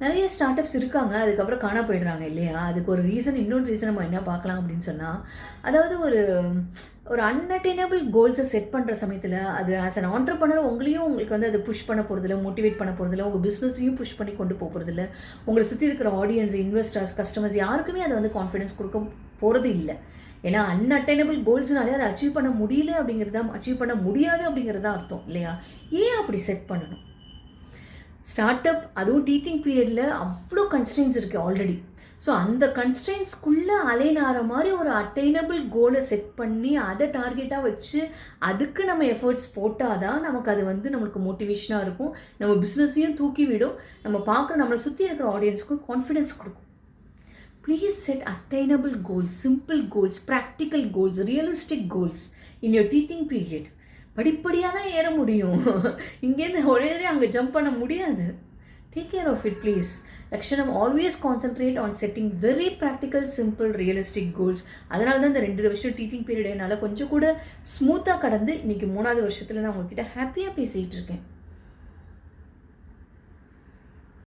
நிறைய start ups இருக்காங்க, அதுக்கப்புறம் காணா போயிடுறாங்க இல்லையா? அதுக்கு ஒரு ரீசன், இன்னொரு ரீசன் நம்ம என்ன பார்க்கலாம் அப்படின்னு சொன்னால், அதாவது ஒரு ஒரு அன்அட்டைனபிள் கோல்ஸை செட் பண்ணுற சமயத்தில் அது ஆஸ் அன் ஆண்டர்ப்ரனர் உங்களையும் உங்களுக்கு வந்து அதை புஷ் பண்ண போகிறதில்ல, மோட்டிவேட் பண்ண போகிறதில்ல, உங்கள் பிஸ்னஸையும் புஷ் பண்ணி கொண்டு போகிறதில்ல, உங்களை சுற்றி இருக்கிற ஆடியன்ஸ், இன்வெஸ்டர்ஸ், கஸ்டமர்ஸ் யாருக்குமே அதை வந்து கான்ஃபிடன்ஸ் கொடுக்க போகிறது இல்லை. ஏன்னா அன்அட்டைனபிள் கோல்ஸ்னாலே அதை அச்சீவ் பண்ண முடியல அப்படிங்கிறது தான், அச்சீவ் பண்ண முடியாது அப்படிங்கிறது தான் அர்த்தம் இல்லையா? ஏன் அப்படி செட் பண்ணணும்? ஸ்டார்ட் அப் அதுவும் டீச்சிங் பீரியடில் அவ்வளோ கன்ஸ்ட்ரெயின்ஸ் இருக்குது ஆல்ரெடி. ஸோ அந்த கன்ஸ்ட்ரெயின்ஸ்குள்ளே அலைன் ஆகிற மாதிரி ஒரு அட்டைனபிள் கோலை செட் பண்ணி அதை டார்கெட்டாக வச்சு அதுக்கு நம்ம எஃபர்ட்ஸ் போட்டால் தான் நமக்கு அது வந்து நம்மளுக்கு மோட்டிவேஷனாக இருக்கும், நம்ம பிஸ்னஸையும் தூக்கி விடும், நம்ம பார்க்குற நம்மளை சுற்றி இருக்கிற ஆடியன்ஸுக்கும் கான்ஃபிடென்ஸ் கொடுக்கும். Please set attainable goals, simple goals, practical goals, realistic goals in your teaching period. படிப்படியாக தான் ஏற முடியும், இங்கேருந்து ஒரே அங்கே ஜம்ப் பண்ண முடியாது. Take care of it please. லக்ஷனம் always concentrate on setting very practical, simple, realistic goals. அதனால தான் இந்த 2 வருஷம் டீச்சிங் பீரியட் என்னால் கொஞ்சம் கூட ஸ்மூத்தாக கடந்து இன்றைக்கி 3வது வருஷத்தில் நான் உங்ககிட்ட ஹாப்பியாக பேசிகிட்டு இருக்கேன்.